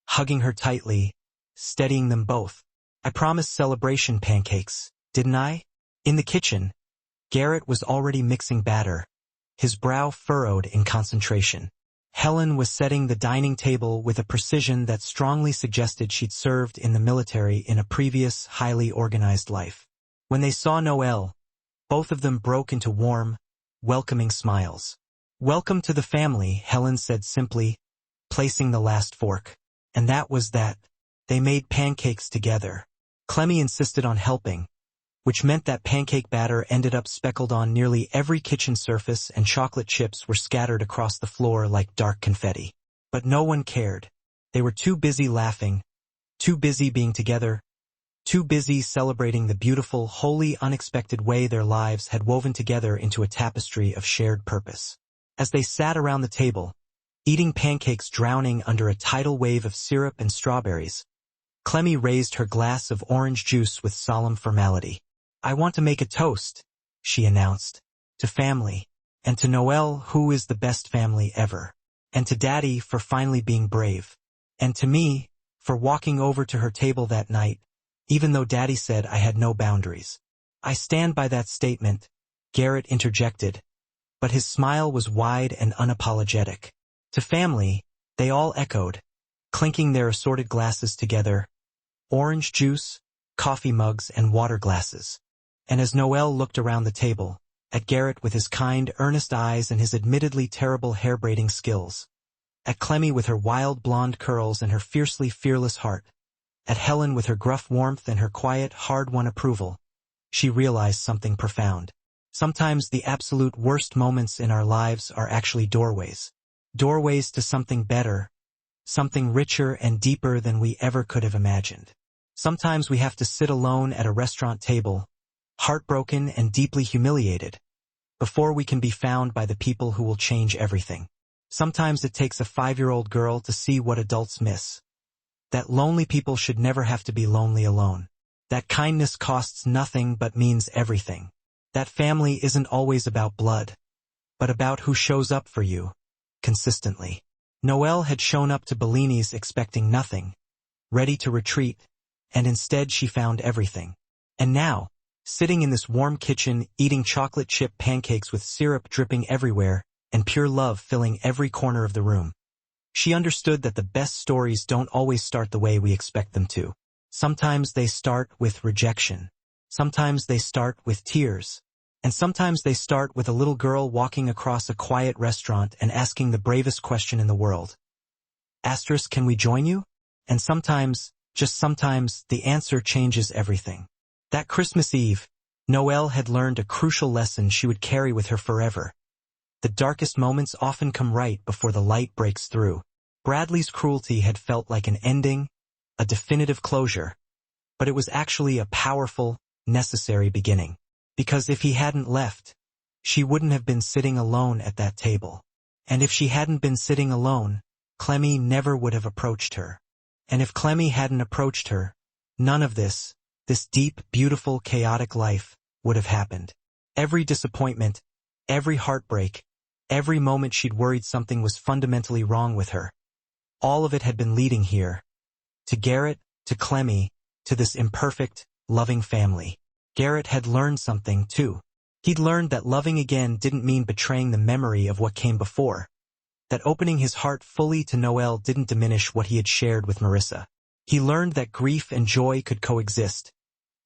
hugging her tightly, steadying them both. "I promised celebration pancakes, didn't I?" In the kitchen, Garrett was already mixing batter, his brow furrowed in concentration. Helen was setting the dining table with a precision that strongly suggested she'd served in the military in a previous, highly organized life. When they saw Noelle, both of them broke into warm, welcoming smiles. "Welcome to the family," Helen said simply, placing the last fork. And that was that. They made pancakes together. Clemmy insisted on helping, which meant that pancake batter ended up speckled on nearly every kitchen surface and chocolate chips were scattered across the floor like dark confetti. But no one cared. They were too busy laughing, too busy being together, too busy celebrating the beautiful, wholly unexpected way their lives had woven together into a tapestry of shared purpose. As they sat around the table, eating pancakes drowning under a tidal wave of syrup and strawberries, Clemmy raised her glass of orange juice with solemn formality. "I want to make a toast," she announced, "to family, and to Noelle, who is the best family ever, and to Daddy for finally being brave, and to me, for walking over to her table that night, even though Daddy said I had no boundaries." "I stand by that statement," Garrett interjected, but his smile was wide and unapologetic. "To family," they all echoed, clinking their assorted glasses together, orange juice, coffee mugs, and water glasses. And as Noelle looked around the table, at Garrett with his kind, earnest eyes and his admittedly terrible hair-braiding skills, at Clemmy with her wild blonde curls and her fiercely fearless heart, at Helen with her gruff warmth and her quiet, hard-won approval, she realized something profound. Sometimes the absolute worst moments in our lives are actually doorways. Doorways to something better, something richer and deeper than we ever could have imagined. Sometimes we have to sit alone at a restaurant table, heartbroken and deeply humiliated, before we can be found by the people who will change everything. Sometimes it takes a 5-year-old girl to see what adults miss. That lonely people should never have to be lonely alone. That kindness costs nothing but means everything. That family isn't always about blood, but about who shows up for you, consistently. Noelle had shown up to Bellini's expecting nothing, ready to retreat, and instead she found everything. And now, sitting in this warm kitchen, eating chocolate chip pancakes with syrup dripping everywhere, and pure love filling every corner of the room, she understood that the best stories don't always start the way we expect them to. Sometimes they start with rejection. Sometimes they start with tears. And sometimes they start with a little girl walking across a quiet restaurant and asking the bravest question in the world. Asterisk, can we join you? And sometimes, just sometimes, the answer changes everything. That Christmas Eve, Noelle had learned a crucial lesson she would carry with her forever. The darkest moments often come right before the light breaks through. Bradley's cruelty had felt like an ending, a definitive closure, but it was actually a powerful, necessary beginning. Because if he hadn't left, she wouldn't have been sitting alone at that table. And if she hadn't been sitting alone, Clemmy never would have approached her. And if Clemmy hadn't approached her, none of this deep, beautiful, chaotic life would have happened. Every disappointment, every heartbreak, every moment she'd worried something was fundamentally wrong with her. All of it had been leading here. To Garrett, to Clemmy, to this imperfect, loving family. Garrett had learned something, too. He'd learned that loving again didn't mean betraying the memory of what came before. That opening his heart fully to Noelle didn't diminish what he had shared with Marissa. He learned that grief and joy could coexist.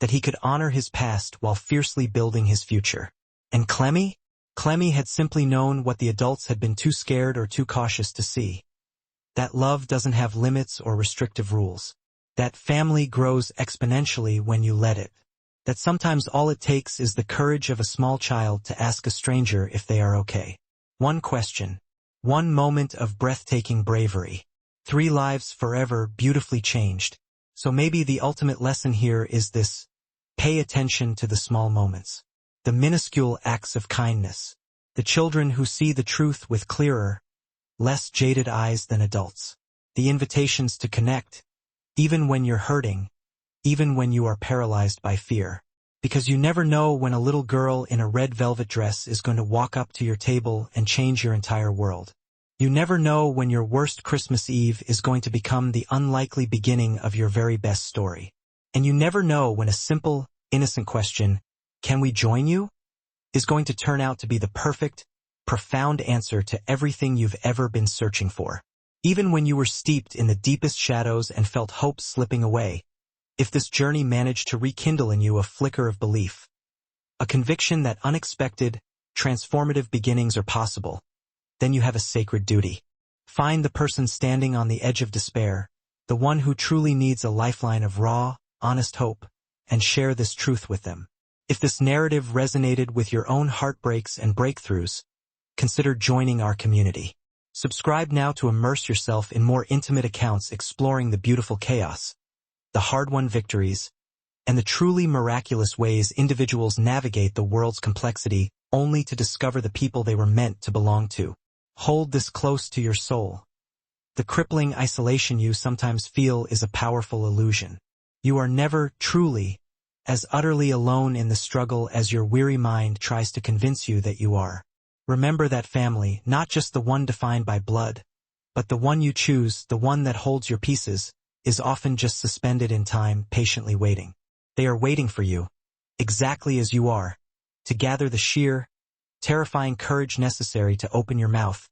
That he could honor his past while fiercely building his future. And Clemmy? Clemmy had simply known what the adults had been too scared or too cautious to see. That love doesn't have limits or restrictive rules. That family grows exponentially when you let it. That sometimes all it takes is the courage of a small child to ask a stranger if they are okay. One question. One moment of breathtaking bravery. 3 lives forever beautifully changed. So maybe the ultimate lesson here is this. Pay attention to the small moments. The minuscule acts of kindness. The children who see the truth with clearer, less jaded eyes than adults. The invitations to connect, even when you're hurting, even when you are paralyzed by fear. Because you never know when a little girl in a red velvet dress is going to walk up to your table and change your entire world. You never know when your worst Christmas Eve is going to become the unlikely beginning of your very best story. And you never know when a simple, innocent question, "Can we join you?" is going to turn out to be the perfect, profound answer to everything you've ever been searching for. Even when you were steeped in the deepest shadows and felt hope slipping away, if this journey managed to rekindle in you a flicker of belief, a conviction that unexpected, transformative beginnings are possible, then you have a sacred duty. Find the person standing on the edge of despair, the one who truly needs a lifeline of raw, honest hope, and share this truth with them. If this narrative resonated with your own heartbreaks and breakthroughs, consider joining our community. Subscribe now to immerse yourself in more intimate accounts exploring the beautiful chaos, the hard-won victories, and the truly miraculous ways individuals navigate the world's complexity only to discover the people they were meant to belong to. Hold this close to your soul. The crippling isolation you sometimes feel is a powerful illusion. You are never truly as utterly alone in the struggle as your weary mind tries to convince you that you are. Remember that family, not just the one defined by blood, but the one you choose, the one that holds your pieces, is often just suspended in time, patiently waiting. They are waiting for you, exactly as you are, to gather the sheer, terrifying courage necessary to open your mouth,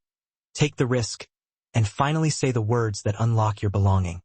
take the risk, and finally say the words that unlock your belonging.